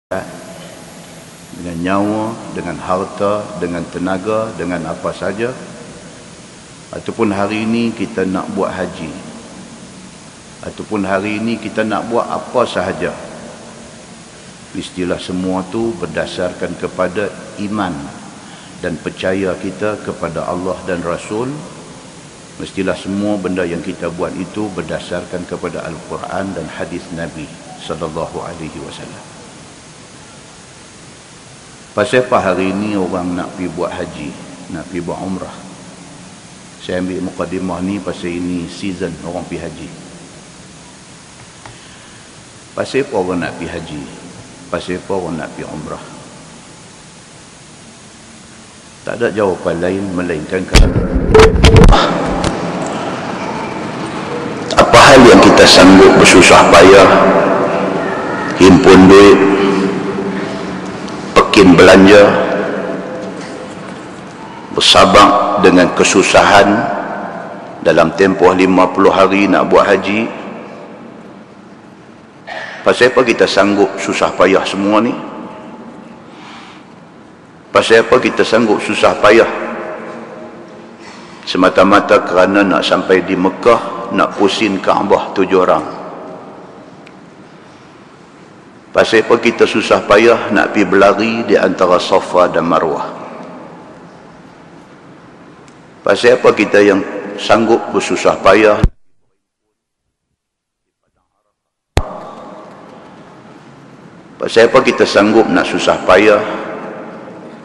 dengan nyawa, dengan harta, dengan tenaga, dengan apa saja, ataupun hari ini kita nak buat haji, ataupun hari ini kita nak buat apa sahaja, istilah semua tu berdasarkan kepada iman dan percaya kita kepada Allah dan Rasul. Mestilah semua benda yang kita buat itu berdasarkan kepada Al-Quran dan hadis Nabi sallallahu alaihi wasallam. Pasal apa hari ini orang nak pergi buat haji, nak pergi buat umrah? Saya ambil mukadimah ni pasal ini season orang pergi haji. Pasal apa orang nak pergi haji? Pasal apa orang nak pergi umrah? Tak ada jawapan lain melainkan kerana apa hal yang kita sanggup bersusah payah, himpun duit, pekin belanja, bersabar dengan kesusahan dalam tempoh 50 hari nak buat haji. Pasal apa kita sanggup susah payah semua ni? Pasal apa kita sanggup susah payah? Semata-mata kerana nak sampai di Mekah, nak pusing Kaabah 7 orang. Pasal apa kita susah payah nak pergi berlari di antara Safa dan Marwah? Pasal apa kita yang sanggup bersusah payah? Pasal apa kita sanggup nak susah payah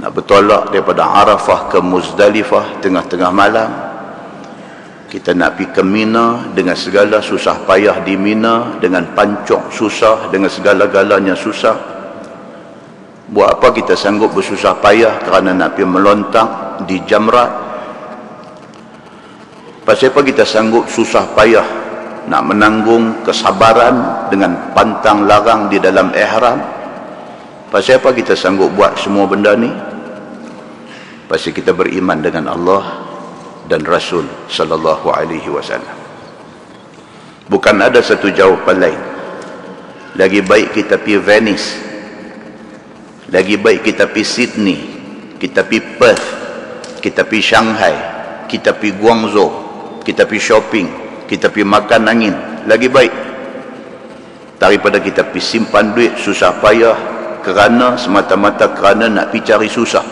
nak bertolak daripada Arafah ke Muzdalifah tengah-tengah malam? Kita nak pergi ke Mina dengan segala susah payah di Mina, dengan pancok susah, dengan segala-galanya susah. Buat apa kita sanggup bersusah payah kerana nak pergi melontak di Jamrat? Pasal apa kita sanggup susah payah nak menanggung kesabaran dengan pantang larang di dalam ihram? Pasal apa kita sanggup buat semua benda ni? Pasal kita beriman dengan Allah dan Rasul sallallahu alaihi wasallam. Bukan ada satu jawapan lain. Lagi baik kita pergi Venice, lagi baik kita pergi Sydney, kita pergi Perth, kita pergi Shanghai, kita pergi Guangzhou, kita pergi shopping, kita pergi makan angin, lagi baik daripada kita pergi simpan duit susah payah kerana semata-mata kerana nak pergi cari susah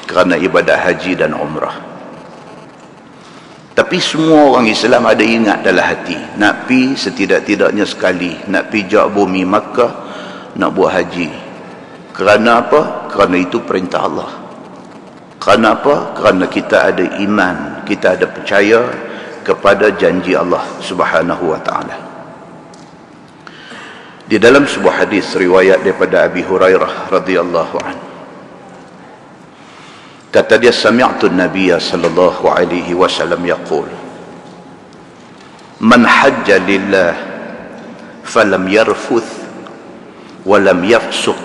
kerana ibadat haji dan umrah. Tapi semua orang Islam ada ingat dalam hati, nak pi setidak-tidaknya sekali, nak pi jak bumi Makkah, nak buat haji. Kerana apa? Kerana itu perintah Allah. Kerana apa? Kerana kita ada iman, kita ada percaya kepada janji Allah Subhanahu wa taala. Di dalam sebuah hadis riwayat daripada Abi Hurairah radhiyallahu anhu, kata dia, sami'tu an-nabiy sallallahu alaihi wasallam yaqul, man hajja lillah falam yarfuth wa lam yafsuq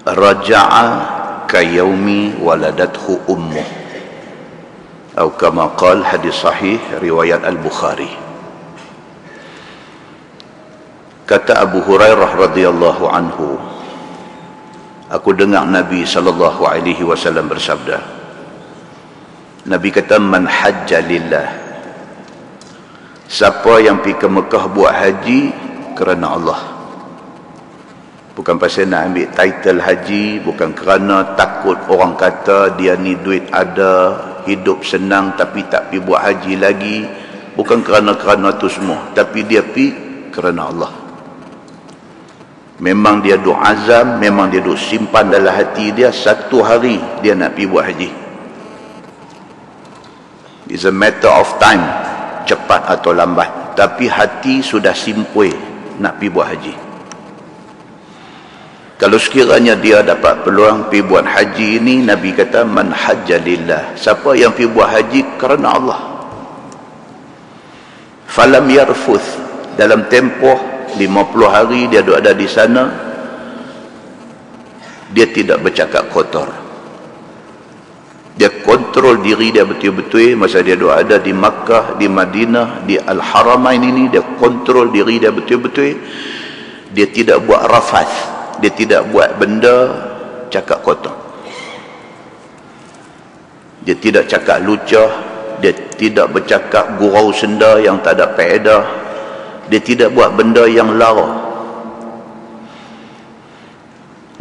raja'a ka yaumi waladathu ummuh, atau kama qala, hadis sahih riwayat Al-Bukhari. Kata Abu Hurairah radhiyallahu anhu, aku dengar Nabi sallallahu alaihi wasallam bersabda. Nabi kata, man hajja lillah, siapa yang pergi ke Mekah buat haji kerana Allah. Bukan pasal nak ambil title haji, bukan kerana takut orang kata dia ni duit ada, hidup senang tapi tak pergi buat haji lagi. Bukan kerana tu semua, tapi dia pergi kerana Allah. Memang dia duk azam, memang dia duk simpan dalam hati dia, satu hari dia nak pergi buat haji. It's a matter of time, cepat atau lambat, tapi hati sudah simpui nak pergi buat haji. Kalau sekiranya dia dapat peluang pergi buat haji ini, Nabi kata, man hajja lillah, siapa yang pergi buat haji kerana Allah, falam yarfuth, dalam tempoh 50 hari dia ada di sana, dia tidak bercakap kotor, dia kontrol diri dia betul-betul. Masa dia ada di Makkah, di Madinah, di Al-Haramain ini, dia kontrol diri dia betul-betul. dia tidak buat rafath, dia tidak buat benda cakap kotor, dia tidak cakap lucah, dia tidak bercakap gurau senda yang tak ada faedah, dia tidak buat benda yang lara.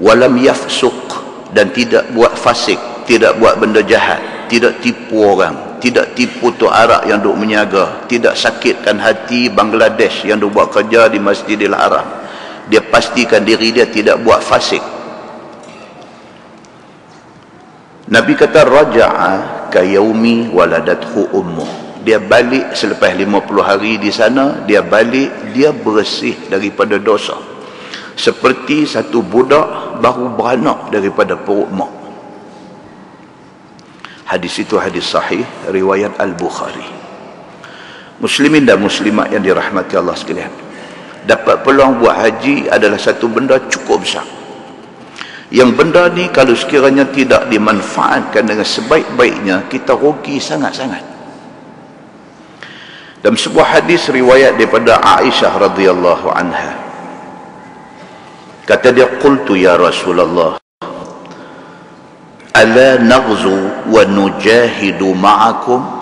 Walam yafsuq, dan tidak buat fasik, tidak buat benda jahat, tidak tipu orang, tidak tipu tu Arab yang duk menyaga, tidak sakitkan hati Bangladesh yang duk buat kerja di Masjidil Haram. Dia pastikan diri dia tidak buat fasik. Nabi kata raja'a ka yaumi waladathu ummuh. Dia balik selepas 50 hari di sana, dia balik, dia bersih daripada dosa, seperti satu budak baru beranak daripada perut mak. Hadis itu hadis sahih riwayat Al-Bukhari. Muslimin dan muslimat yang dirahmati Allah sekalian, dapat peluang buat haji adalah satu benda cukup besar. Yang benda ni kalau sekiranya tidak dimanfaatkan dengan sebaik-baiknya, kita rugi sangat-sangat. Dalam sebuah hadis riwayat daripada Aisyah radhiyallahu anha, kata dia, qultu ya Rasulullah, ala naghzu wa nujahidu ma'akum?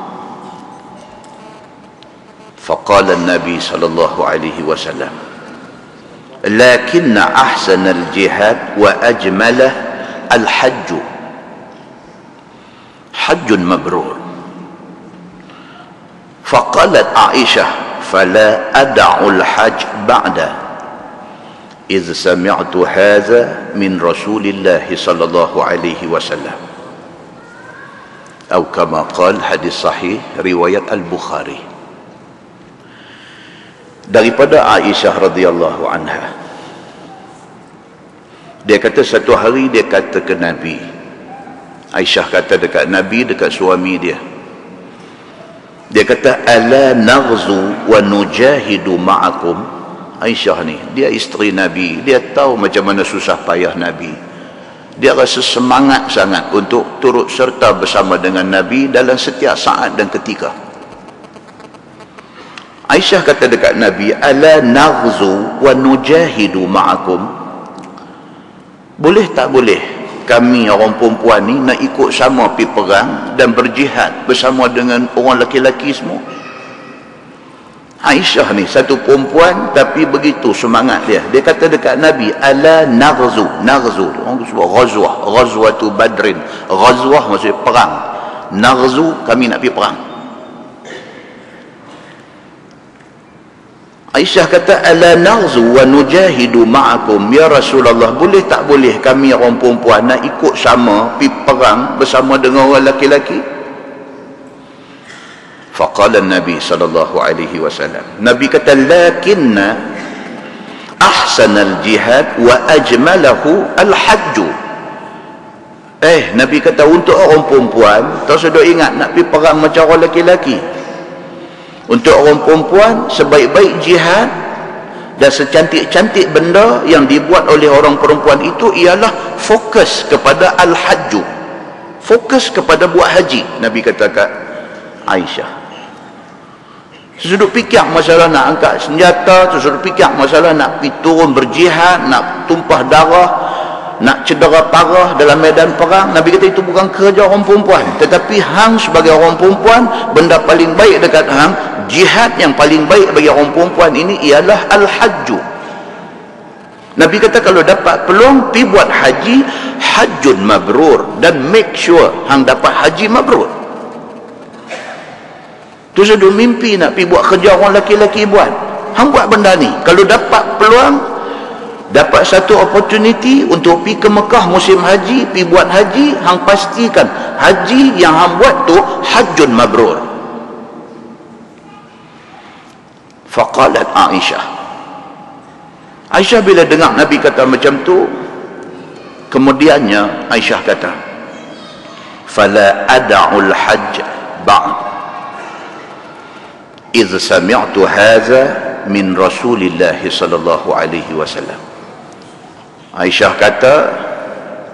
فقال النبي صلى الله عليه وسلم لكن أحسن الجهاد وأجمله الحج حج مبرور. فقالت عائشة فلا أدع الحج بعده إذ سمعت هذا من رسول الله صلى الله عليه وسلم أو كما قال. حديث صحيح riwayat Al-Bukhari. Daripada Aisyah radhiyallahu anha, dia kata satu hari dia kata ke Nabi, Aisyah kata dekat Nabi, dekat suami dia, dia kata ala naghzu wa nujahidu ma'akum. Aisyah ni dia isteri Nabi, dia tahu macam mana susah payah Nabi, dia rasa semangat sangat untuk turut serta bersama dengan Nabi dalam setiap saat dan ketika. Aisyah kata dekat Nabi, ala naghzu wa nujahidu ma'akum, boleh tak boleh kami orang perempuan ni nak ikut sama pergi perang dan berjihad bersama dengan orang lelaki-lelaki semua? Aisyah ni satu perempuan tapi begitu semangat dia. Dia kata dekat Nabi, ala naghzu, naghzu orang sebut ghazwah, ghazwatu badrin, ghazwah maksudnya perang, naghzu kami nak pergi perang. Aisyah kata ala naghzu wa nujahidu ma'akum, ya Rasulullah, boleh tak boleh kami orang perempuan nak ikut sama pergi perang bersama dengan orang lelaki-lelaki? Faqala Nabi sallallahu alaihi wasallam, Nabi kata lakinna ahsanal jihad wa ajmalahu al-hajj. Nabi kata untuk orang perempuan tak usah ingat nak pergi perang macam orang lelaki-lelaki. Untuk orang perempuan, sebaik-baik jihad dan secantik-cantik benda yang dibuat oleh orang perempuan itu ialah fokus kepada al-hajju, fokus kepada buat haji. Nabi kata kat Aisyah, sesudut fikir masalah nak angkat senjata, sesudut fikir masalah nak pergi turun berjihad, nak tumpah darah, nak cedera parah dalam medan perang, Nabi kata itu bukan kerja orang perempuan. Tetapi hang sebagai orang perempuan, benda paling baik dekat hang, jihad yang paling baik bagi orang perempuan ini ialah al-hajju. Nabi kata kalau dapat peluang pergi buat haji, hajjun mabrur, dan make sure hang dapat haji mabrur. Tu sudah mimpi nak pergi buat kerja orang lelaki-lelaki buat, hang buat benda ni. Kalau dapat peluang, dapat satu opportunity untuk pergi ke Mekah musim haji, pergi buat haji, hang pastikan haji yang hang buat tu hajjun mabrur. Faqalat Aisyah bila dengar Nabi kata macam tu, kemudiannya Aisyah kata, fala ada'ul hajj ba'd idh sami'tu hadha min Rasulillah sallallahu alaihi wasallam. Aisyah kata,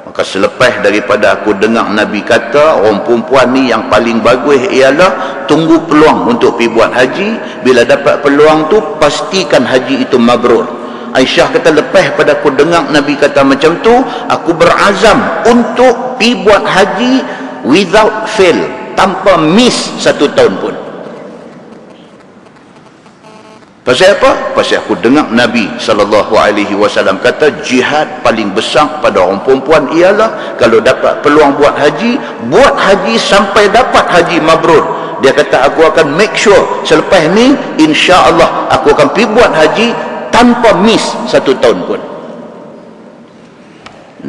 maka selepas daripada aku dengar Nabi kata orang perempuan ni yang paling bagus ialah tunggu peluang untuk pergi buat haji, bila dapat peluang tu pastikan haji itu mabrur. Aisyah kata, lepas pada aku dengar Nabi kata macam tu, aku berazam untuk pi buat haji without fail, tanpa miss 1 tahun pun. Pasal apa? Pasal aku dengar Nabi SAW kata, jihad paling besar pada orang perempuan ialah kalau dapat peluang buat haji sampai dapat haji mabrur. Dia kata, aku akan make sure selepas ni insya-Allah aku akan pergi buat haji tanpa miss 1 tahun pun.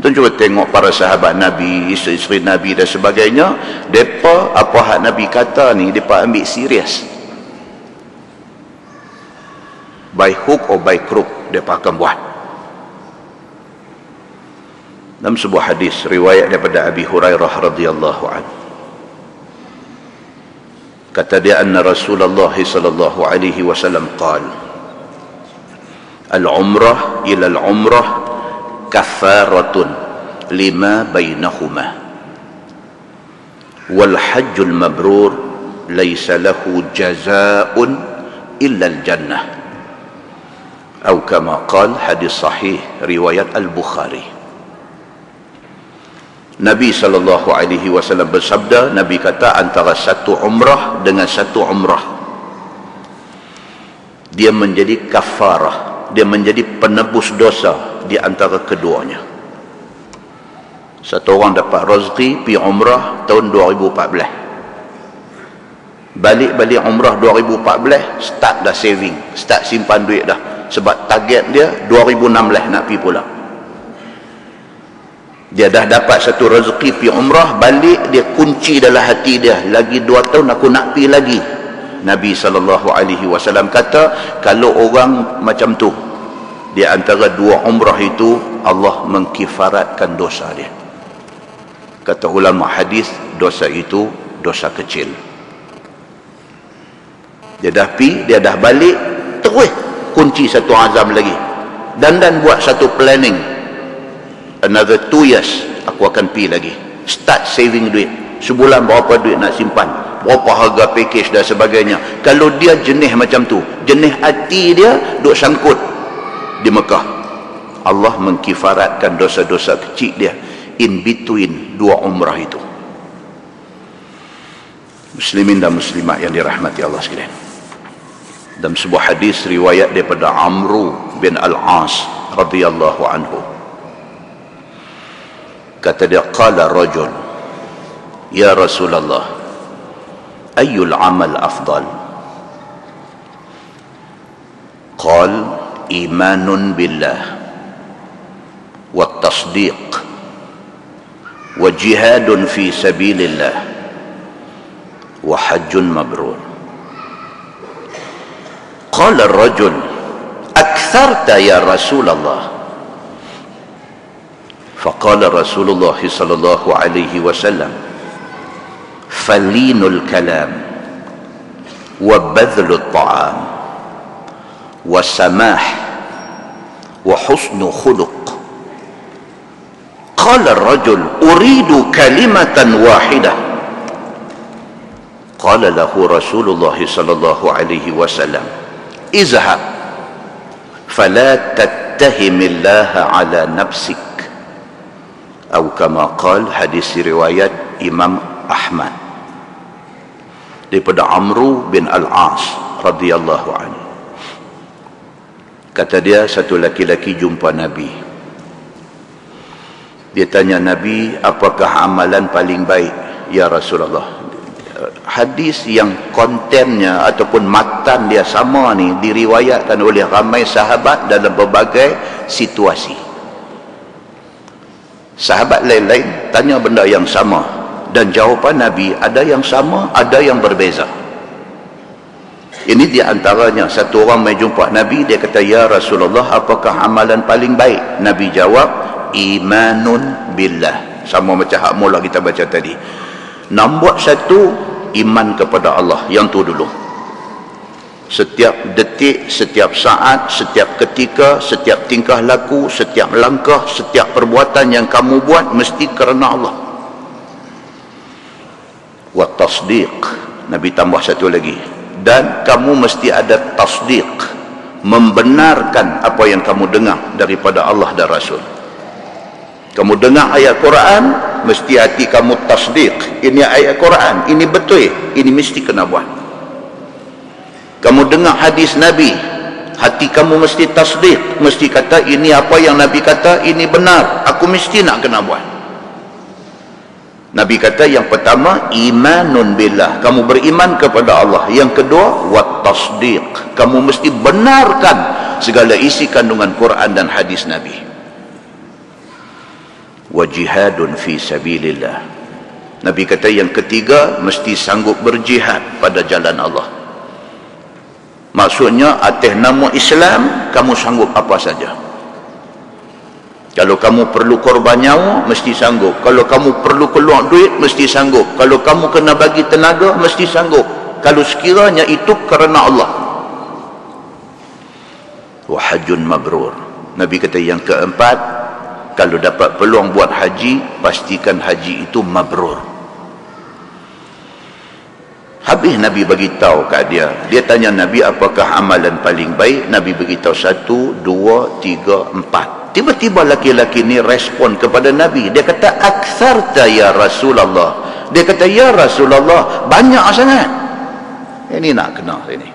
Tuan cuba tengok para sahabat Nabi, isteri-isteri Nabi dan sebagainya, depa apa hak Nabi kata ni depa ambil serius. By hook or by crook depa akan buat. Dalam sebuah hadis riwayat daripada Abi Hurairah radhiyallahu anhu, kata dia, anna Rasulullah sallallahu alaihi wasallam qala, al-umrah ila al-umrah kafaratun lima bainahuma wal hajjul mabrur laysa lahu jazaa'un illa al-jannah, atau kama qala, hadis sahih riwayat al-Bukhari. Nabi SAW bersabda, Nabi kata, antara satu umrah dengan satu umrah, dia menjadi kafarah, dia menjadi penebus dosa di antara keduanya. Satu orang dapat rezeki pergi umrah tahun 2014, balik umrah 2014, start dah saving, start simpan duit dah, sebab target dia 2016 nak pergi pula. Dia dah dapat satu rezeki pergi umrah, balik dia kunci dalam hati dia, lagi 2 tahun aku nak pergi lagi. Nabi SAW kata, kalau orang macam tu di antara 2 umrah itu, Allah mengkifaratkan dosa dia. Kata ulama hadis, dosa itu dosa kecil. Dia dah pergi, dia dah balik, terus kunci satu azam lagi, dan buat satu planning, another 2 years aku akan pergi lagi, start saving duit, sebulan berapa duit nak simpan, berapa harga package dan sebagainya. Kalau dia jenis macam tu, jenis hati dia duk sangkut di Mekah, Allah mengkifaratkan dosa-dosa kecil dia in between 2 umrah itu. Muslimin dan muslimat yang dirahmati Allah sekalian, dalam sebuah hadis riwayat daripada Amru bin Al-As radhiyallahu anhu, kata dia, qala rajul, ya Rasulullah, ayyul amal afdal? Qal, imanun billah wa tasdiq wa jihadun fi sabilillah wa hajjun mabrur. Qala ar-rajul, aktharta ya Rasulullah. فقال رسول الله صلى الله عليه وسلم فلين الكلام وبذل الطعام وسماح وحسن خلق. قال الرجل أريد كلمة واحدة. قال له رسول الله صلى الله عليه وسلم اذهب فلا تتهم الله على نفسك، atau kama qal, hadis riwayat Imam Ahmad daripada Amru bin Al-As radhiyallahu anhu. Kata dia, satu laki-laki jumpa Nabi. Dia tanya Nabi, apakah amalan paling baik ya Rasulullah? Hadis yang kontennya ataupun matan dia sama ni diriwayatkan oleh ramai sahabat dalam berbagai situasi. Sahabat lain-lain tanya benda yang sama, dan jawapan Nabi ada yang sama, ada yang berbeza. Ini di antaranya, satu orang mai jumpa Nabi, dia kata, ya Rasulullah, apakah amalan paling baik? Nabi jawab, imanun billah. Sama macam hak mula kita baca tadi. Nombor 1, iman kepada Allah, yang tu dulu. Setiap detik, setiap saat, setiap ketika, setiap tingkah laku, setiap langkah, setiap perbuatan yang kamu buat mesti kerana Allah. Wa tasdiq, Nabi tambah satu lagi, dan kamu mesti ada tasdiq, membenarkan apa yang kamu dengar daripada Allah dan Rasul. Kamu dengar ayat Quran, mesti hati kamu tasdik, ini ayat Quran, ini betul, ini mesti kena buat. Kamu dengar hadis Nabi, hati kamu mesti tasdik, mesti kata ini apa yang Nabi kata, ini benar, aku mesti nak kena buat. Nabi kata yang pertama, imanun billah, kamu beriman kepada Allah. Yang kedua, wat tasdiq, kamu mesti benarkan segala isi kandungan Quran dan hadis Nabi. Wa jihadun fi sabilillah, Nabi kata yang ketiga, mesti sanggup berjihad pada jalan Allah. Maksudnya atas nama Islam kamu sanggup apa saja. Kalau kamu perlu korban nyawa, mesti sanggup. Kalau kamu perlu keluar duit, mesti sanggup. Kalau kamu kena bagi tenaga, mesti sanggup. Kalau sekiranya itu kerana Allah. Wa hajjun mabrur, Nabi kata yang keempat, kalau dapat peluang buat haji, pastikan haji itu mabrur. Habis Nabi bagi tahu kat dia. Dia tanya Nabi, apakah amalan paling baik? Nabi bagi tahu 1, 2, 3, 4. Tiba-tiba laki-laki ni respon kepada Nabi. Dia kata, aktsarta ya Rasulullah. Dia kata, ya Rasulullah, banyak sangat. Ini nak kena ini.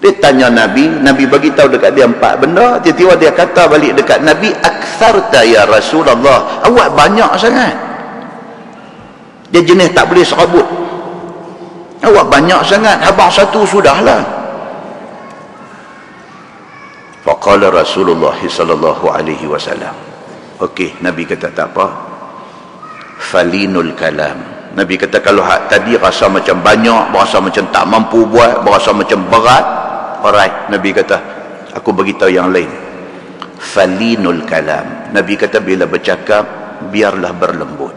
Dia tanya Nabi, Nabi bagi tahu dekat dia 4 benda. Tiba-tiba dia kata balik dekat Nabi, aktsarta ya Rasulullah, awak banyak sangat. Dia jenis tak boleh serabut. Awak banyak sangat, abang satu sudahlah. Faqala Rasulullah sallallahu alaihi wasallam, okey, Nabi kata tak apa, falinul kalam. Nabi kata kalau hak tadi rasa macam banyak, berasa macam tak mampu buat, berasa macam berat, alright, Nabi kata aku beritahu yang lain, falinul kalam. Nabi kata bila bercakap biarlah berlembut.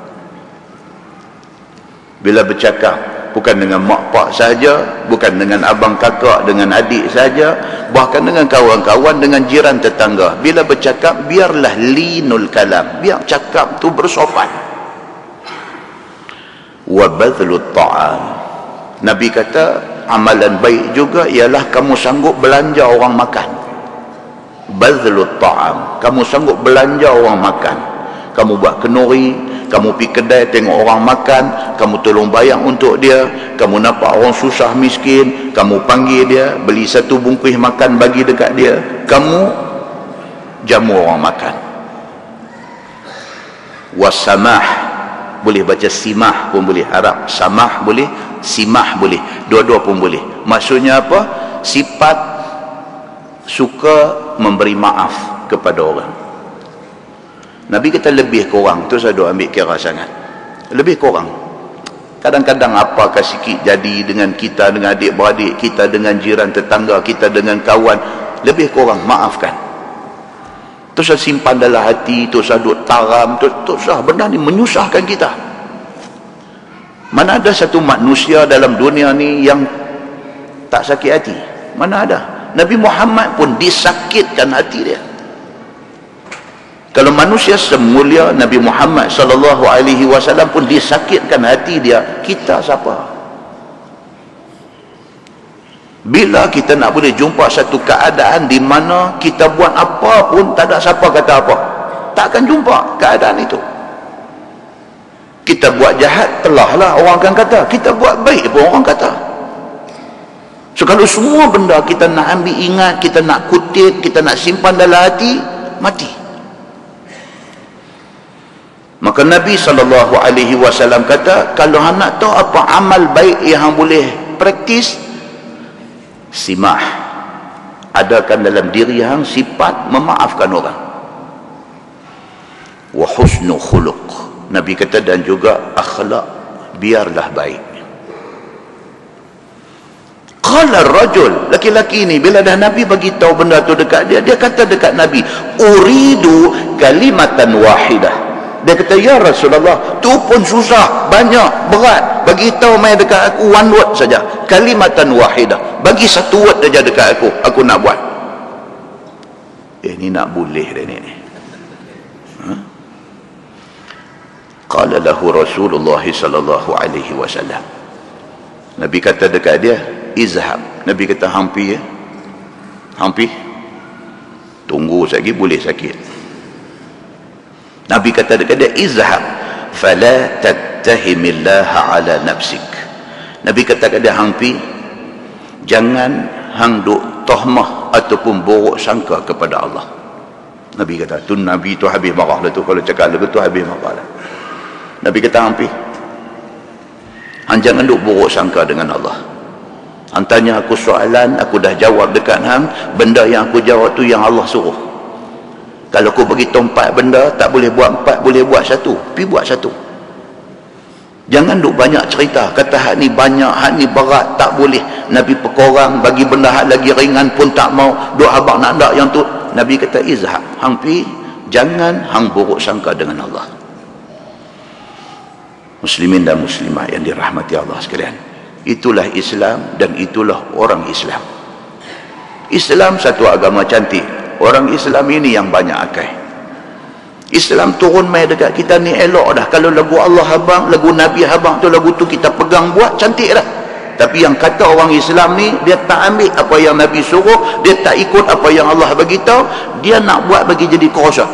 Bila bercakap bukan dengan mak pak saja, bukan dengan abang kakak, dengan adik saja, bahkan dengan kawan-kawan, dengan jiran tetangga. Bila bercakap biarlah linul kalam, biar cakap tu bersopan. Wa badlut ta'am, Nabi kata amalan baik juga ialah kamu sanggup belanja orang makan. Badlut ta'am, kamu sanggup belanja orang makan. Kamu buat kenduri, kamu pergi kedai tengok orang makan, kamu tolong bayar untuk dia, kamu nampak orang susah miskin, kamu panggil dia, beli 1 bungkus makan bagi dekat dia, kamu jamu orang makan. Wasamah, boleh baca simah pun boleh, Arab samah boleh, simah boleh, dua-dua pun boleh. Maksudnya apa? Sifat suka memberi maaf kepada orang. Nabi kata lebih kurang tu saya duk ambil kira sangat, lebih kurang. Kadang-kadang apakah sikit jadi dengan kita, dengan adik-beradik kita, dengan jiran tetangga kita, dengan kawan, lebih kurang maafkan. Tu saya simpan dalam hati, tu saya duk taram, tu saya benda ni menyusahkan kita. Mana ada satu manusia dalam dunia ni yang tak sakit hati? Mana ada? Nabi Muhammad pun disakitkan hati dia. Kalau manusia semulia Nabi Muhammad sallallahu alaihi wasallam pun disakitkan hati dia, kita siapa? Bila kita nak boleh jumpa satu keadaan di mana kita buat apa pun tak ada siapa kata apa, tak akan jumpa keadaan itu. Kita buat jahat, telahlah orang akan kata. Kita buat baik pun orang kata. So kalau semua benda kita nak ambil ingat, kita nak kutip, kita nak simpan dalam hati, mati. Maka Nabi SAW kata, kalau nak tahu apa amal baik yang boleh praktis, simah, adakan dalam diri hang sifat memaafkan orang. Wa husnu khuluq, Nabi kata, dan juga akhlak, biarlah baik. Qala ar-rajul, laki-laki ni bila dah Nabi bagi tahu benda tu dekat dia, dia kata dekat Nabi, uridu kalimatan wahidah. Dia kata, ya Rasulullah, tu pun susah, banyak, berat. Bagi tahu mai dekat aku one word saja, kalimatan wahidah. Bagi 1 word saja dekat aku nak buat. Ni nak boleh dah ni. Qala lahu Rasulullah sallallahu alaihi wasallam. Nabi kata dekat dia, izhab. Nabi kata, hampir ya. Hampir tunggu lagi boleh sakit. Nabi kata dekat dia, izhab fala tattahimillaha ala nafsik. Nabi kata dekat dia, hampir jangan hang duk tohmah ataupun buruk sangka kepada Allah. Nabi kata tu, Nabi tu habis marah lah tu, kalau cakap lagu tu habis marah lah. Nabi kata, hampir hang jangan duk buruk sangka dengan Allah. Hang tanya aku soalan, aku dah jawab dekat hang, benda yang aku jawab tu yang Allah suruh. Kalau aku bagi tempat benda, tak boleh buat 4, boleh buat 1, pergi buat 1. Jangan duk banyak cerita, kata hak ni banyak, hak ni berat, tak boleh. Nabi pekorang, bagi benda hak lagi ringan pun tak mau, duk habaq nak yang tu. Nabi kata, izhab, hang pi, jangan hang buruk sangka dengan Allah. Muslimin dan muslimat yang dirahmati Allah sekalian, itulah Islam dan itulah orang Islam. Islam satu agama cantik. Orang Islam ini yang banyak akal. Islam turun mai dekat kita ni elok dah. Kalau lagu Allah habang, lagu Nabi habang tu, lagu tu kita pegang buat, cantik dah. Tapi yang kata orang Islam ni, dia tak ambil apa yang Nabi suruh, dia tak ikut apa yang Allah bagi tahu, dia nak buat bagi jadi kerosak.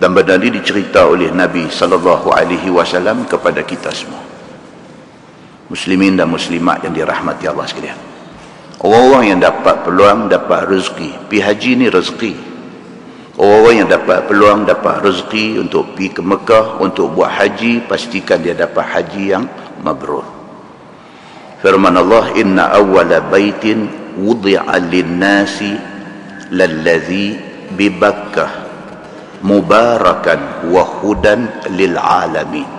Dan benda ini dicerita oleh Nabi SAW kepada kita semua. Muslimin dan muslimat yang dirahmati Allah sekalian. Orang-orang yang dapat peluang, dapat rezeki. Pergi haji ni rezeki. Orang-orang yang dapat peluang, dapat rezeki untuk pergi ke Mekah, untuk buat haji, pastikan dia dapat haji yang mabrur. Firman Allah, inna awwala baitin wudi'a lin-nasi lalladhi bi Bakkah mubarakan wa hudan lil alamin.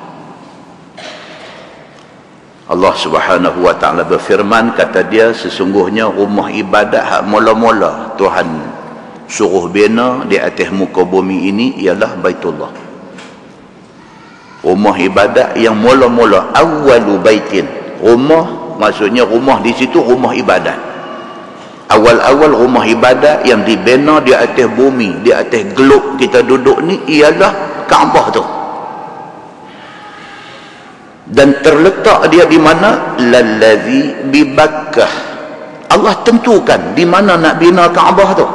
Allah Subhanahu wa taala berfirman, kata dia, sesungguhnya rumah ibadat hak mula-mula Tuhan suruh bina di atas muka bumi ini ialah Baitullah. Rumah ibadat yang mula-mula, awwalu baitin. Rumah maksudnya rumah di situ rumah ibadat. Awal-awal rumah ibadat yang dibina di atas bumi, di atas globe kita duduk ni ialah Kaabah tu. Dan terletak dia di mana? Lallazi bi Bakkah. Allah tentukan di mana nak bina Kaabah tu.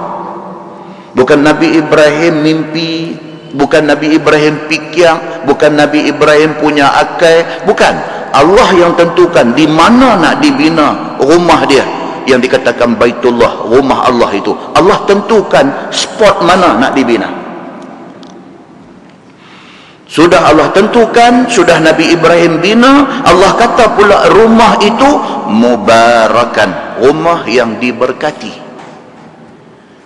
Bukan Nabi Ibrahim mimpi, bukan Nabi Ibrahim fikir, bukan Nabi Ibrahim punya akal, bukan. Allah yang tentukan di mana nak dibina rumah dia yang dikatakan Baitullah, rumah Allah itu. Allah tentukan spot mana nak dibina. Sudah Allah tentukan, sudah Nabi Ibrahim bina, Allah kata pula rumah itu mubarakan, rumah yang diberkati.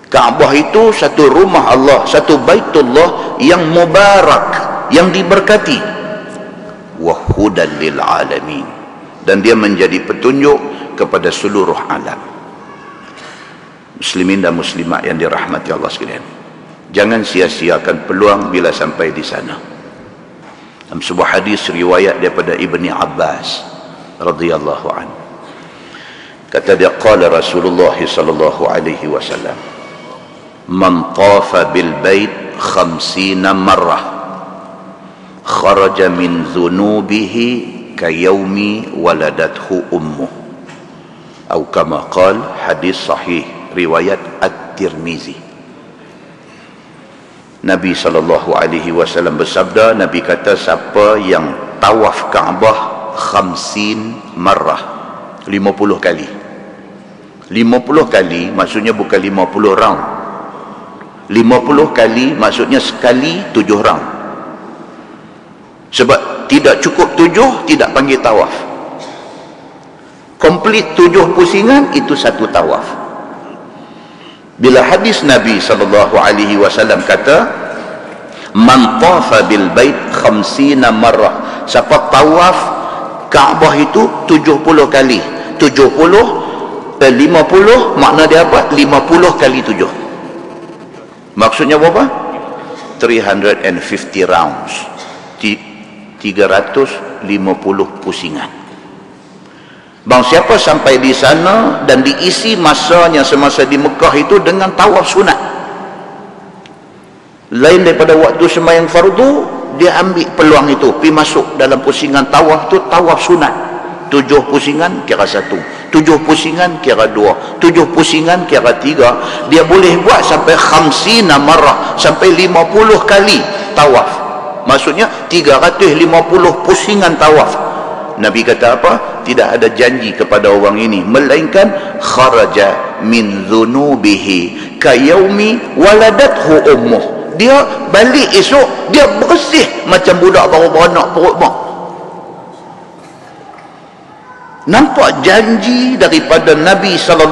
Kaabah itu satu rumah Allah, satu Baitullah yang mubarak, yang diberkati. Wa hudan lil alamin, dan dia menjadi petunjuk kepada seluruh alam. Muslimin dan muslimat yang dirahmati Allah sekalian, jangan sia-siakan peluang bila sampai di sana. Dalam sebuah hadis riwayat daripada Ibni Abbas radhiyallahu anhu, kata dia, qala Rasulullah sallallahu alaihi wasallam, man tafa bil bait 50 marrah kharaja min dhunubihi kayaumi waladathu ummuh, atau kama qala, hadis sahih riwayat At-Tirmizi. Nabi SAW bersabda, Nabi kata, siapa yang tawaf Kaabah 50 marrah, 50 kali. 50 kali maksudnya bukan 50 round. 50 kali maksudnya sekali 7 round. Sebab tidak cukup 7, tidak panggil tawaf. Komplit 7 pusingan, itu satu tawaf. Bila hadis Nabi SAW kata, man tafa bil bait 50 marrah, siapa tawaf Kaabah itu 70 kali. 50 makna dia apa? 50 kali 7. Maksudnya berapa? 350 rounds, 350 pusingan. Bang, siapa sampai di sana dan diisi masanya semasa di Mekah itu dengan tawaf sunat, lain daripada waktu sembahyang fardu, dia ambil peluang itu, pergi masuk dalam pusingan tawaf tu, tawaf sunat. 7 pusingan kira 1, 7 pusingan kira 2, 7 pusingan kira 3. Dia boleh buat sampai 50 marah, sampai 50 kali tawaf. Maksudnya 350 pusingan tawaf. Nabi kata apa? Tidak ada janji kepada orang ini melainkan kharaja min dhunubihi kayaumi waladathu ummuh. Dia balik esok, dia bersih macam budak baru beranak perut mak. Nampak janji daripada Nabi SAW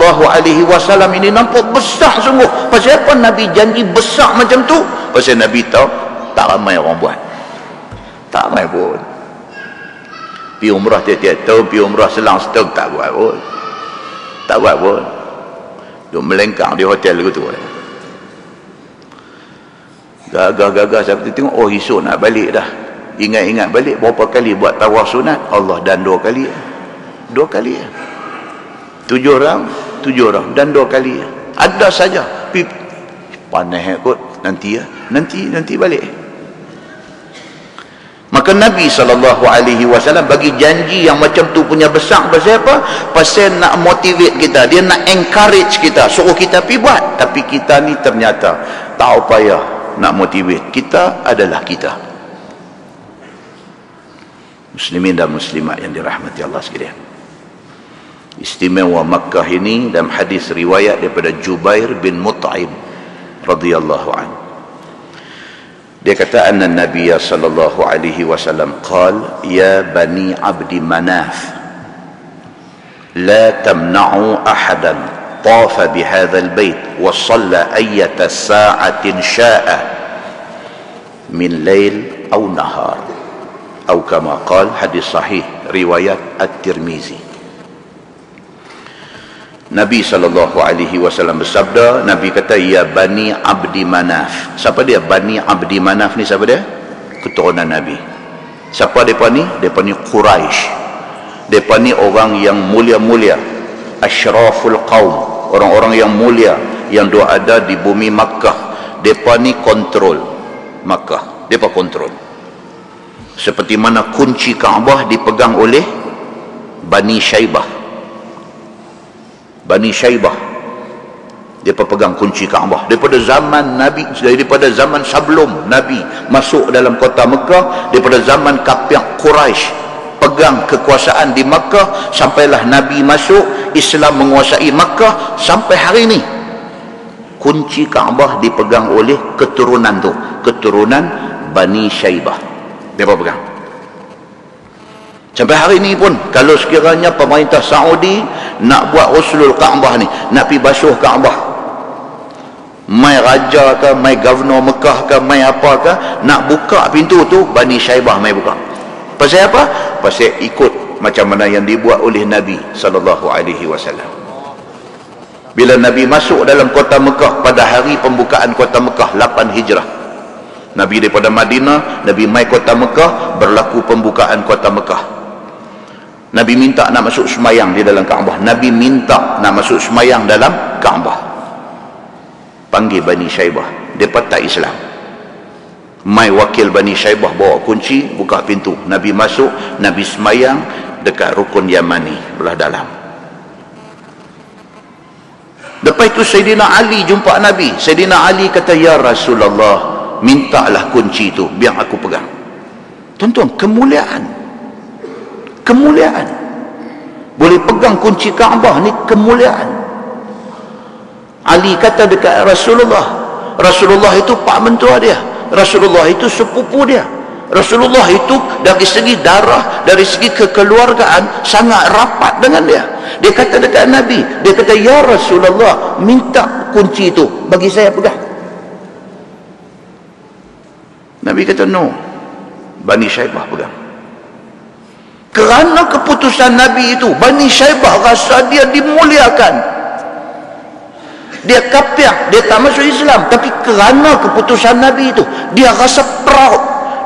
ini nampak besar sungguh. Pasal apa Nabi janji besar macam tu? Pasal Nabi tahu tak ramai orang buat. Tak ramai pun. Pergi umrah tiap-tiap tahun, pergi umrah selang setahun, tak buat pun. Tak buat pun. Duk melengkang di hotel gitu. Gagah-gagah saya tengok, oh esok nak balik dah. Ingat-ingat balik berapa kali buat tawaf sunat? Allah, dan 2 kali. 2 kali. 7 orang dan 2 kali. Ada saja. Panas kot nanti ya. Nanti balik. Maka Nabi SAW bagi janji yang macam tu punya besar. Pasal apa? Pasal nak motivate kita, dia nak encourage kita, suruh kita pergi buat. Tapi kita ni ternyata tak payah nak motivate. Kita adalah kita. Muslimin dan muslimat yang dirahmati Allah sekalian. Istimewa Makkah ini dalam hadis riwayat daripada Jubair bin Mut'im radhiyallahu anhu. Dia kata anna Nabi sallallahu alaihi wasallam qala ya bani Abdi Manaf la tamna'u ahadan tafa bihadha albayt wa shalla ayyata sa'atin sha'a min lail aw nahar atau kama qala. Hadis sahih riwayat At-Tirmizi. Nabi SAW bersabda, Nabi kata ya Bani Abdi Manaf. Siapa dia? Bani Abdi Manaf ni siapa dia? Keturunan Nabi. Siapa mereka ni? Mereka ni Quraisy. Mereka ni orang yang mulia-mulia, asyraful qaum, orang-orang yang mulia yang dia ada di bumi Makkah. Mereka ni kontrol Makkah. Mereka kontrol. Seperti mana kunci Kaabah dipegang oleh Bani Syaibah. Bani Syaibah dia pegang kunci Kaabah daripada zaman Nabi, daripada zaman sebelum Nabi masuk dalam kota Mekah, daripada zaman kafir Quraisy pegang kekuasaan di Mekah sampailah Nabi masuk, Islam menguasai Mekah sampai hari ini. Kunci Kaabah dipegang oleh keturunan tu, keturunan Bani Syaibah. Dia pegang sampai hari ini pun. Kalau sekiranya pemerintah Saudi nak buat usulul Kaabah ni, nak pergi basuh Kaabah, mai raja ke, mai governor Mekah ke, mai apa ke, nak buka pintu tu, Bani Syaibah mai buka. Pasal apa? Pasal ikut macam mana yang dibuat oleh Nabi SAW. Bila Nabi masuk dalam kota Mekah pada hari pembukaan kota Mekah 8 Hijrah, Nabi daripada Madinah, Nabi mai kota Mekah, berlaku pembukaan kota Mekah. Nabi minta nak masuk semayang di dalam Kaabah. Nabi minta nak masuk semayang dalam Kaabah. Panggil Bani Syaibah. Mereka tak Islam. Mai wakil Bani Syaibah bawa kunci, buka pintu. Nabi masuk, Nabi semayang dekat rukun Yamani belah dalam. Lepas itu Sayyidina Ali jumpa Nabi. Sayyidina Ali kata, ya Rasulullah, mintalah kunci itu biar aku pegang. Tuan-tuan, kemuliaan. Kemuliaan. Boleh pegang kunci Kaabah ni kemuliaan. Ali kata dekat Rasulullah, Rasulullah itu pak mentua dia, Rasulullah itu sepupu dia, Rasulullah itu dari segi darah, dari segi kekeluargaan sangat rapat dengan dia. Dia kata dekat Nabi, dia kata ya Rasulullah, minta kunci itu bagi saya pegang. Nabi kata no, Bani Syaibah pegang. Kerana keputusan Nabi itu, Bani Syaibah rasa dia dimuliakan. Dia kafir, dia tak masuk Islam, tapi kerana keputusan Nabi itu, dia rasa proud,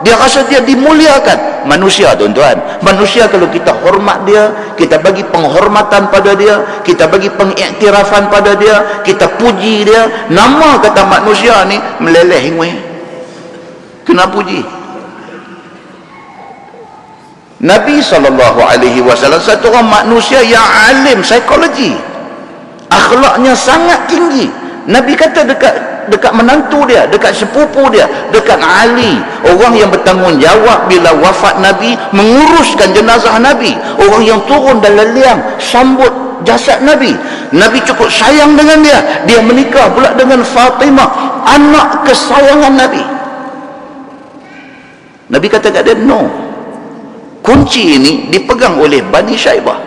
dia rasa dia dimuliakan. Manusia, tuan-tuan, manusia kalau kita hormat dia, kita bagi penghormatan pada dia, kita bagi pengiktirafan pada dia, kita puji dia, nama kata manusia ni meleleh ingwe. Kena puji. Nabi SAW satu orang manusia yang alim psikologi, akhlaknya sangat tinggi. Nabi kata dekat menantu dia, dekat sepupu dia, dekat Ali, orang yang bertanggungjawab bila wafat Nabi, menguruskan jenazah Nabi, orang yang turun dalam liang sambut jasad Nabi. Nabi cukup sayang dengan dia. Dia menikah pula dengan Fatimah, anak kesayangan Nabi. Nabi kata kat dia, no, kunci ini dipegang oleh Bani Syaibah.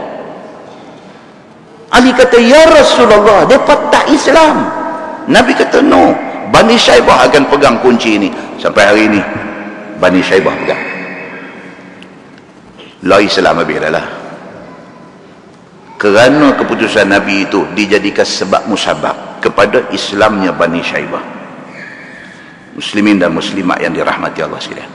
Ali kata, ya Rasulullah, mereka tak Islam. Nabi kata, no, Bani Syaibah akan pegang kunci ini. Sampai hari ini Bani Syaibah pegang. La Islam abilah. Kerana keputusan Nabi itu dijadikan sebab musabab kepada Islamnya Bani Syaibah. Muslimin dan muslimat yang dirahmati Allah sekalian.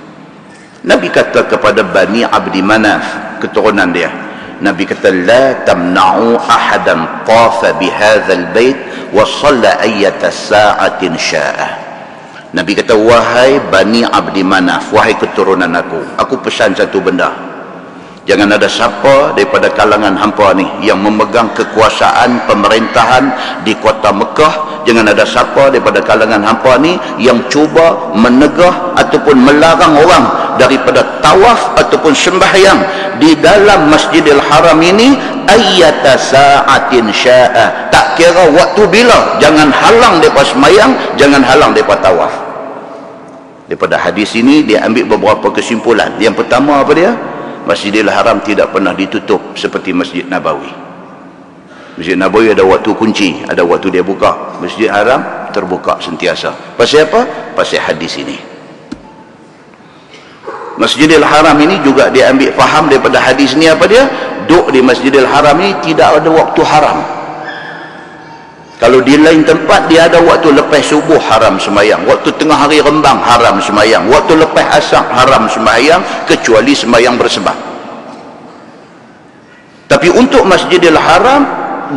Nabi kata kepada Bani Abdi Manaf, keturunan dia, Nabi kata, la tamna'u ahadan tafa bihadzal bait wa shalla ayyata sa'atin sya'ah. Nabi kata, wahai Bani Abdi Manaf, wahai keturunan aku pesan satu benda. Jangan ada siapa daripada kalangan hampa ni yang memegang kekuasaan pemerintahan di kota Mekah. Jangan ada siapa daripada kalangan hampa ni yang cuba menegah ataupun melarang orang daripada tawaf ataupun sembahyang di dalam Masjidil Haram ini ayyata sa'atin sya'a. Tak kira waktu bila, jangan halang mereka sembahyang, jangan halang mereka tawaf. Daripada hadis ini dia ambil beberapa kesimpulan. Yang pertama apa dia? Masjidil Haram tidak pernah ditutup seperti Masjid Nabawi. Masjid Nabawi ada waktu kunci, ada waktu dia buka. Masjid Haram terbuka sentiasa. Pasal apa? Pasal hadis ini. Masjidil Haram ini juga dia ambil faham daripada hadis ni apa dia? Duduk di Masjidil Haram ini tidak ada waktu haram. Kalau di lain tempat dia ada waktu lepas subuh haram sembahyang, waktu tengah hari rembang haram sembahyang, waktu lepas asar haram sembahyang, kecuali sembahyang bersebab. Tapi untuk Masjidil Haram,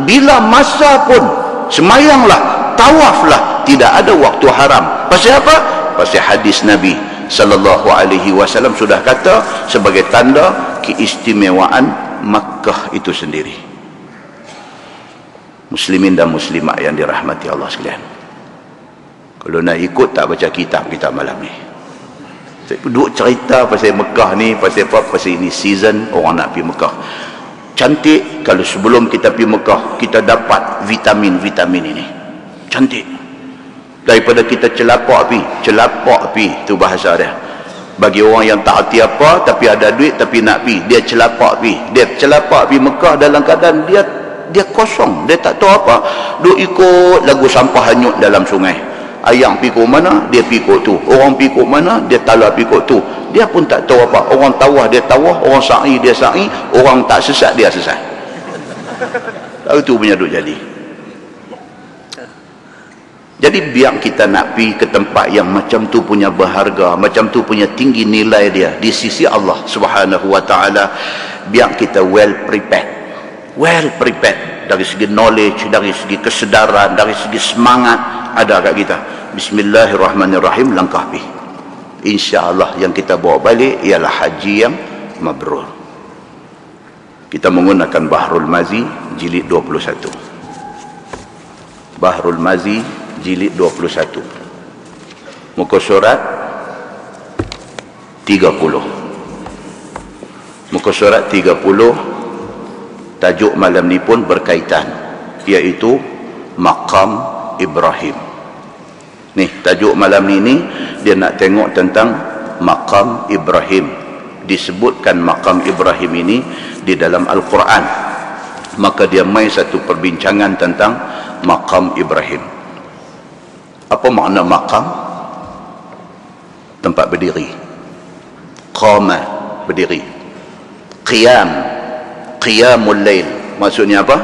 bila masa pun sembahyanglah, tawaflah, tidak ada waktu haram. Pasal apa? Pasal hadis Nabi sallallahu alaihi wasallam sudah kata sebagai tanda keistimewaan Makkah itu sendiri. Muslimin dan muslimat yang dirahmati Allah sekalian, kalau nak ikut tak baca kitab kita malam ni. Saya duduk cerita pasal Mekah ni, pasal apa? Pasal ini season orang nak pergi Mekah. Cantik kalau sebelum kita pergi Mekah kita dapat vitamin-vitamin ini. Cantik. Daripada kita celapak api tu bahasa dia. Bagi orang yang tak hati apa tapi ada duit tapi nak pergi, dia celapak api Mekah dalam keadaan dia kosong, dia tak tahu apa, duk ikut lagu sampah hanyut dalam sungai. Ayam pikuk mana, dia pikuk tu. Orang pikuk mana, dia tala pikuk tu. Dia pun tak tahu apa. Orang tawah, dia tawah. Orang sa'i, dia sa'i. Orang tak sesat, dia sesat. Lalu tu punya duk jadi. Jadi biar kita nak pergi ke tempat yang macam tu punya berharga, macam tu punya tinggi nilai dia di sisi Allah Subhanahu wa ta'ala, biar kita well prepared dari segi knowledge, dari segi kesedaran, dari segi semangat ada kat kita. Bismillahirrahmanirrahim, langkah pergi. InsyaAllah yang kita bawa balik ialah haji yang mabrur. Kita menggunakan Bahrul Mazi jilid 21. Bahrul Mazi jilid 21, muka surat 30. Muka surat 30. Tajuk malam ni pun berkaitan, iaitu Maqam Ibrahim. Ni tajuk malam ni dia nak tengok tentang Maqam Ibrahim. Disebutkan Maqam Ibrahim ini di dalam Al-Quran, maka dia mai satu perbincangan tentang Maqam Ibrahim. Apa makna maqam? Tempat berdiri. Qama, berdiri. Qiyamul lail, maksudnya apa?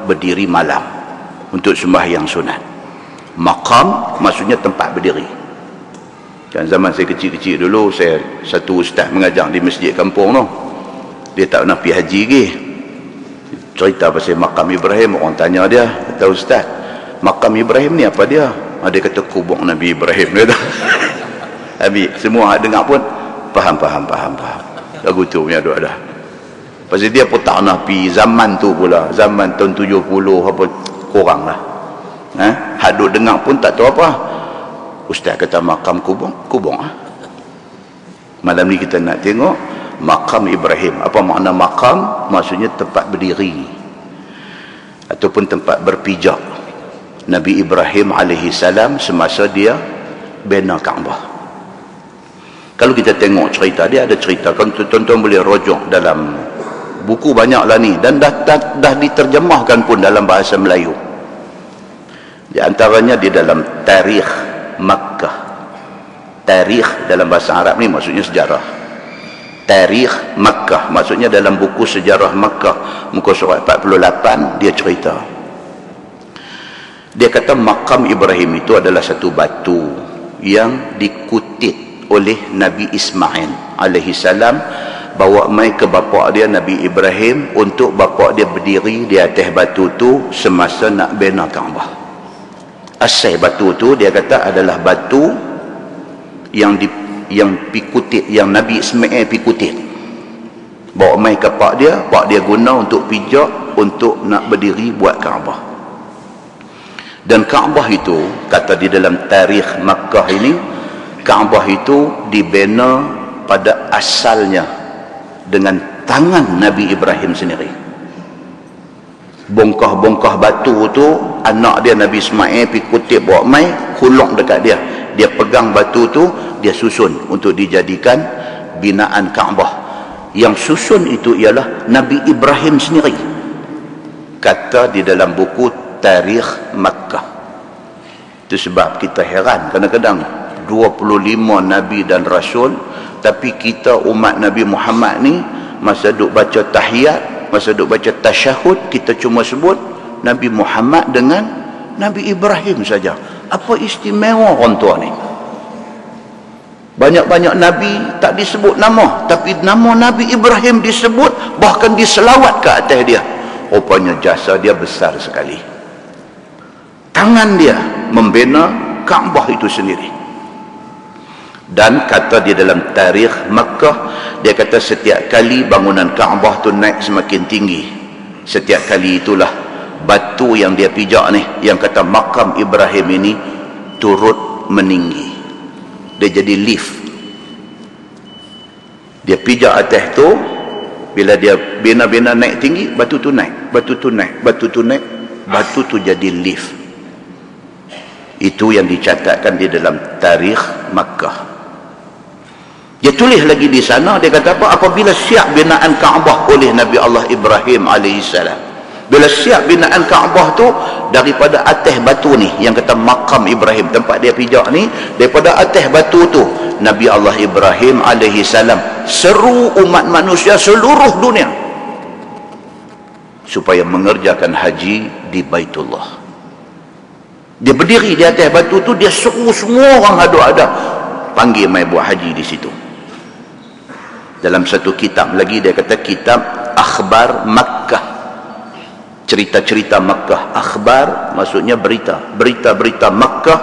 Berdiri malam untuk sembahyang sunat. Maqam maksudnya tempat berdiri. Dan zaman saya kecil-kecil dulu, saya satu ustaz mengajar di masjid kampung tu. Dia tak pernah pergi haji lagi. Cerita pasal Maqam Ibrahim, orang tanya dia, kata ustaz, Maqam Ibrahim ni apa dia? Dia kata kubur Nabi Ibrahim. Dia kata. Habis semua dengar pun faham. Lagu tu punya doa dah. Pasal dia pun tak nak pergi zaman tu pula, zaman tahun 70 apa kurang lah. Hak duk dengar pun tak tahu apa. Ustaz kata makam kubur. Malam ni kita nak tengok makam Ibrahim. Apa makna makam? Maksudnya tempat berdiri ataupun tempat berpijak Nabi Ibrahim alaihi salam semasa dia bina Kaabah. Kalau kita tengok cerita, dia ada cerita, kan tuan-tuan boleh rujuk dalam buku banyak lah ni, dan dah diterjemahkan pun dalam bahasa Melayu. Di antaranya di dalam Tarikh Makkah. Tarikh dalam bahasa Arab ni maksudnya sejarah. Tarikh Makkah maksudnya dalam buku sejarah Makkah, muka surat 48, dia cerita. Dia kata makam Ibrahim itu adalah satu batu yang dikutip oleh Nabi Ismail alaihi salam, bawa mai ke bapa dia Nabi Ibrahim untuk bapa dia berdiri di atas batu tu semasa nak bina Kaabah. Asal batu tu dia kata adalah batu yang pikutip, yang Nabi Ismail pikutip. Bawa mai ke pak dia guna untuk pijak untuk nak berdiri buat Kaabah. Dan Kaabah itu kata di dalam Tarikh Makkah ini, Kaabah itu dibina pada asalnya dengan tangan Nabi Ibrahim sendiri. Bongkah-bongkah batu tu anak dia Nabi Ismail pergi kutip bawa mai, huluk dekat dia. Dia pegang batu tu, dia susun untuk dijadikan binaan Kaabah. Yang susun itu ialah Nabi Ibrahim sendiri. Kata di dalam buku Tarikh Makkah. Itu sebab kita heran kadang-kadang 25 Nabi dan Rasul, tapi kita umat Nabi Muhammad ni masa duk baca tahiyat, masa duk baca tasyahud, kita cuma sebut Nabi Muhammad dengan Nabi Ibrahim saja. Apa istimewa orang tua ni? Banyak-banyak Nabi tak disebut nama, tapi nama Nabi Ibrahim disebut, bahkan diselawat ke atas dia. Rupanya jasa dia besar sekali. Tangan dia membina Kaabah itu sendiri. Dan kata di dalam Tarikh Makkah, dia kata setiap kali bangunan Kaabah tu naik semakin tinggi, setiap kali itulah batu yang dia pijak ni, yang kata makam Ibrahim ini, turut meninggi. Dia jadi lift. Dia pijak atas tu, bila dia bina-bina naik tinggi, batu tu naik, batu tu naik, batu tu naik, batu tu jadi lift. Itu yang dicatatkan di dalam Tarikh Makkah. Dia tulis lagi di sana, dia kata apa? Apabila siap binaan Kaabah oleh Nabi Allah Ibrahim alaihissalam, bila siap binaan Kaabah tu, daripada atas batu ni yang kata makam Ibrahim, tempat dia pijak ni, daripada atas batu tu Nabi Allah Ibrahim alaihissalam seru umat manusia seluruh dunia supaya mengerjakan haji di Baitullah. Dia berdiri di atas batu tu, dia seru semua orang ada panggil mai buat haji di situ. Dalam satu kitab lagi dia kata kitab Akhbar Makkah, cerita-cerita Makkah. Akhbar maksudnya berita, berita-berita Makkah,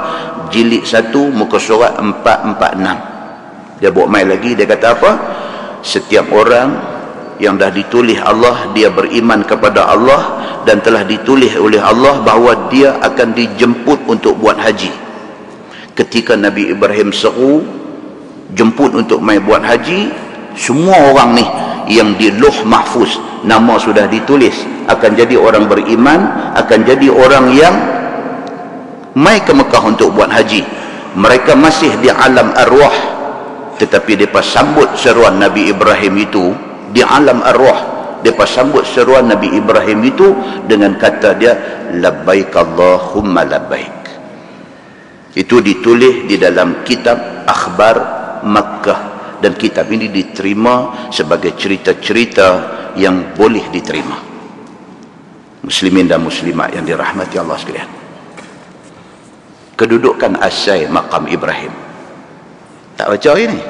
jilid 1 muka surat 446. Dia buat mai lagi, dia kata apa? Setiap orang yang dah ditulis Allah, dia beriman kepada Allah dan telah ditulis oleh Allah bahawa dia akan dijemput untuk buat haji. Ketika Nabi Ibrahim seru jemput untuk mai buat haji, semua orang ni yang di Lauh Mahfuz nama sudah ditulis akan jadi orang beriman, akan jadi orang yang mai ke Mekah untuk buat haji. Mereka masih di alam arwah, tetapi mereka sambut seruan Nabi Ibrahim itu di alam arwah. Mereka sambut seruan Nabi Ibrahim itu dengan kata dia labbaik Allahumma labbaik. Itu ditulis di dalam kitab Akhbar Makkah, dan kitab ini diterima sebagai cerita-cerita yang boleh diterima. Muslimin dan muslimat yang dirahmati Allah sekalian, kedudukan asal makam Ibrahim, tak baca ini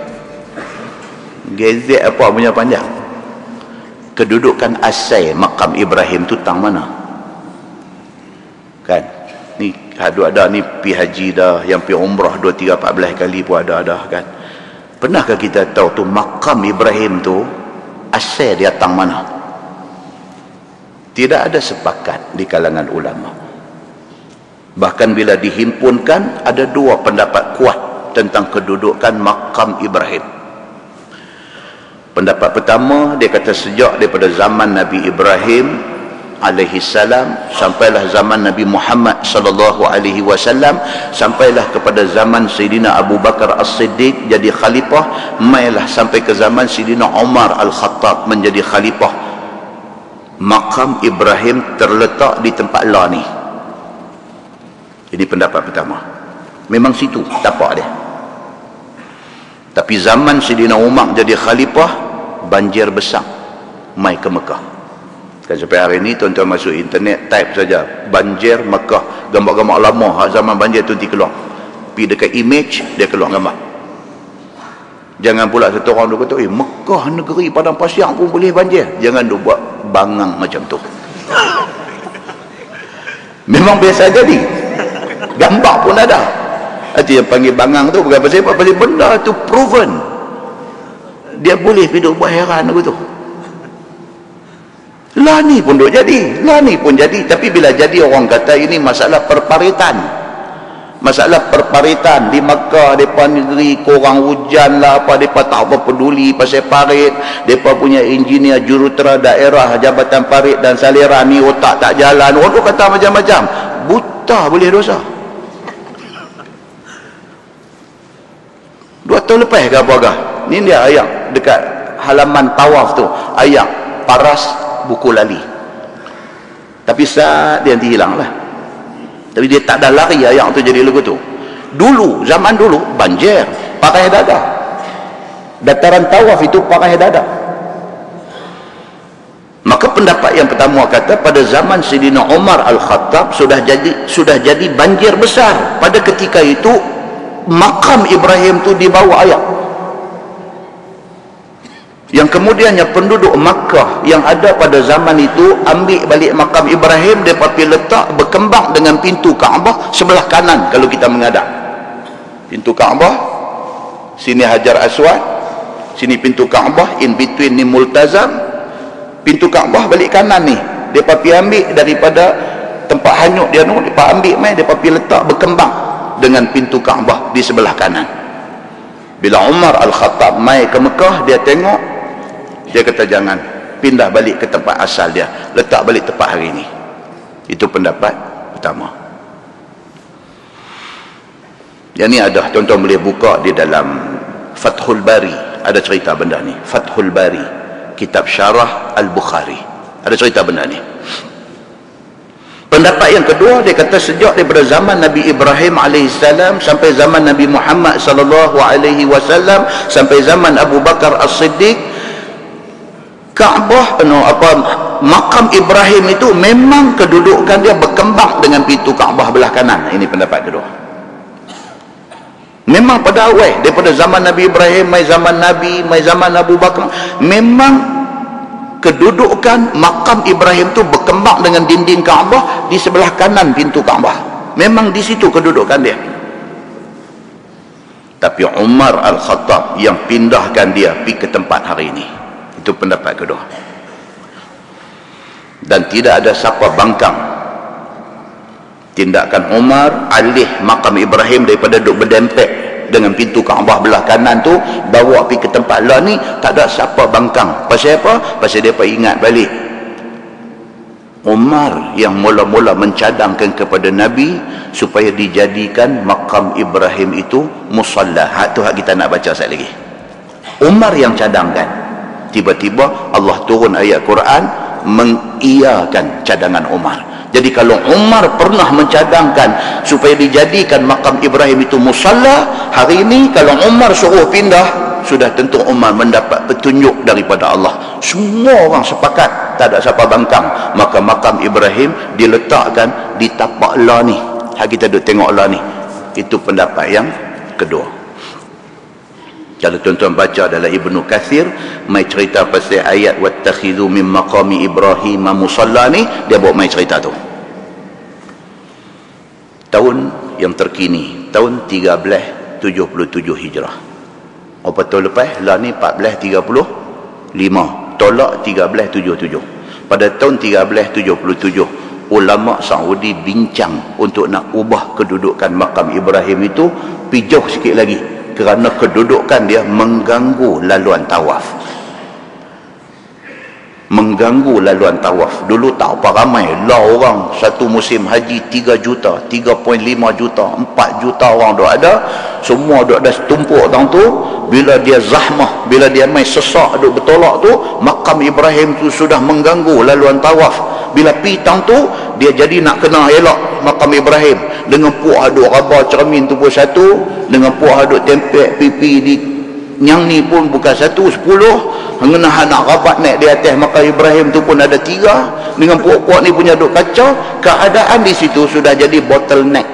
gezek apa punya panjang. Kedudukan asal makam Ibrahim tu tang mana? Kan ni ada ni pi haji dah, yang pi umrah 2, 3, 14 kali pun ada kan. Pernahkah kita tahu tu makam Ibrahim tu asal dia tang mana? Tidak ada sepakat di kalangan ulama. Bahkan bila dihimpunkan, ada dua pendapat kuat tentang kedudukan makam Ibrahim. Pendapat pertama, dia kata sejak daripada zaman Nabi Ibrahim alaihi salam sampailah zaman Nabi Muhammad sallallahu alaihi wasallam, sampailah kepada zaman Sayyidina Abu Bakar As-Siddiq jadi khalifah, mailah sampai ke zaman Sayyidina Umar Al-Khattab menjadi khalifah. Makam Ibrahim terletak di tempat lah ni. Ini pendapat pertama. Memang situ tapak dia. Tapi zaman Sayyidina Umar jadi khalifah, banjir besar mai ke Mekah. Kan sampai hari ni tuan-tuan masuk internet, type saja banjir Mekah, gambar-gambar lama hak zaman banjir tu nanti keluar. Pergi dekat image, dia keluar gambar. Jangan pula satu orang dia kata, Mekah negeri padang pasir pun boleh banjir. Jangan dia buat bangang macam tu. Memang biasa jadi. Gambar pun ada. Itu yang panggil bangang tu bukan pasal apa, pasal benda tu proven. Dia boleh hidup buat heran aku tu. Lah ni pun duk jadi, lah ni pun jadi. Tapi bila jadi orang kata ini masalah perparitan. Masalah perparitan di Makkah, depa negeri korang hujan lah apa, depa tak apa peduli pasal parit. Depa punya engineer jurutera daerah Jabatan Parit dan Saliran ni otak tak jalan. Orang tu kata macam-macam. Buta boleh dosa. 2 tahun lepas ke apa-apa. Ni dia ayat dekat halaman tawaf tu, ayat paras buku lali. Tapi saat dia nanti hilang lah. Tapi dia tak ada lari ayat tu jadi lagu tu. Dulu, zaman dulu banjir, pakai dada. Dataran tawaf itu pakai dada. Maka pendapat yang pertama kata pada zaman Sayyidina Umar Al-Khattab sudah jadi banjir besar. Pada ketika itu makam Ibrahim tu dibawa ayat. Yang kemudiannya penduduk Makkah yang ada pada zaman itu ambil balik makam Ibrahim, mereka pergi letak berkembang dengan pintu Kaabah sebelah kanan. Kalau kita menghadap pintu Kaabah, sini Hajar Aswad, sini pintu Kaabah, in between ni Multazam. Pintu Kaabah balik kanan ni, mereka pergi ambil daripada tempat hanyut dia tu, mereka ambil mai, mereka pergi letak berkembang dengan pintu Kaabah di sebelah kanan. Bila Umar Al-Khattab mai ke Mekah, dia tengok, dia kata jangan, pindah balik ke tempat asal dia, letak balik tempat hari ini. Itu pendapat pertama. Yang ni ada, tuan-tuan boleh buka di dalam Fathul Bari, ada cerita benda ni. Fathul Bari, kitab syarah Al-Bukhari, ada cerita benda ni. Pendapat yang kedua, dia kata sejak daripada zaman Nabi Ibrahim alaihissalam sampai zaman Nabi Muhammad sallallahu alaihi wasallam sampai zaman Abu Bakar As-Siddiq, Kaabah makam Ibrahim itu memang kedudukan dia berkembang dengan pintu Kaabah belah kanan. Ini pendapat kedua. Memang pada awal daripada zaman Nabi Ibrahim, mai zaman Nabi, mai zaman Abu Bakar, memang kedudukan makam Ibrahim tu berkembang dengan dinding Kaabah di sebelah kanan pintu Kaabah. Memang di situ kedudukan dia. Tapi Umar Al-Khattab yang pindahkan dia pergi ke tempat hari ini. Itu pendapat kedua. Dan tidak ada siapa bangkang tindakan Umar alih makam Ibrahim daripada duk berdempet dengan pintu Kaabah belah kanan tu, bawa pergi ke tempat lah ni, tak ada siapa bangkang. Pasal apa? Pasal dia ingat balik Umar yang mula-mula mencadangkan kepada Nabi supaya dijadikan makam Ibrahim itu musalla. Hak tu hak kita nak baca sekali lagi. Umar yang cadangkan. Tiba-tiba Allah turun ayat Quran mengiyakan cadangan Umar. Jadi kalau Umar pernah mencadangkan supaya dijadikan makam Ibrahim itu musalla, hari ini kalau Umar suruh pindah, sudah tentu Umar mendapat petunjuk daripada Allah. Semua orang sepakat, tak ada siapa bangkang. Maka makam Ibrahim diletakkan di tapak lah ni. Hak kita duk tengok lah ni. Itu pendapat yang kedua. Kalau tuan-tuan baca dalam Ibnu Katsir, mai cerita pasal ayat wattakhidhu min maqami Ibrahim musalla ni, dia buat mai cerita tu. Tahun yang terkini, tahun 1377 Hijrah. Apa tahun lepas? Lah ni 1435, tolak 1377. pada tahun 1377 ulama Saudi bincang untuk nak ubah kedudukan makam Ibrahim itu pi jauh sikit lagi, kerana kedudukan dia mengganggu laluan tawaf. Mengganggu laluan tawaf. Dulu tak apa ramai lah orang, satu musim haji 3 juta, 3.5 juta, 4 juta orang duk ada, semua duk dah tumpuk tang tu. Bila dia zahmah, bila dia mai sesak duk bertolak tu, makam Ibrahim tu sudah mengganggu laluan tawaf. Bila pi tang tu, dia jadi nak kena elok makam Ibrahim. Dengan puak duk raba cermin tu pun satu, dengan puak duk tempek pipi di yang ni pun bukan 1, 10. Mengenah nak rabat naik di atas makam Ibrahim tu pun ada 3. Dengan puak-puak ni punya duk kacau. Keadaan di situ sudah jadi bottleneck.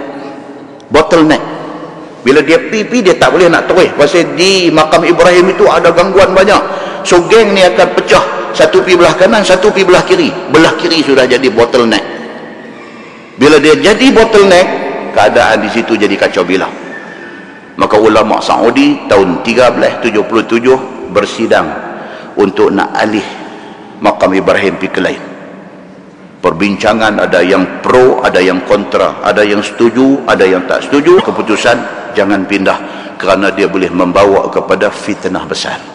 Bila dia pipi, dia tak boleh nak terus. Pasal di makam Ibrahim itu ada gangguan banyak. So geng ni akan pecah. Satu pi belah kanan, satu pi belah kiri. Belah kiri sudah jadi bottleneck. Bila dia jadi bottleneck, keadaan di situ jadi kacau bilau. Maka ulama Saudi tahun 1377 bersidang untuk nak alih makam Ibrahim pi ke lain. Perbincangan ada yang pro, ada yang kontra, ada yang setuju, ada yang tak setuju. Keputusan jangan pindah kerana dia boleh membawa kepada fitnah besar.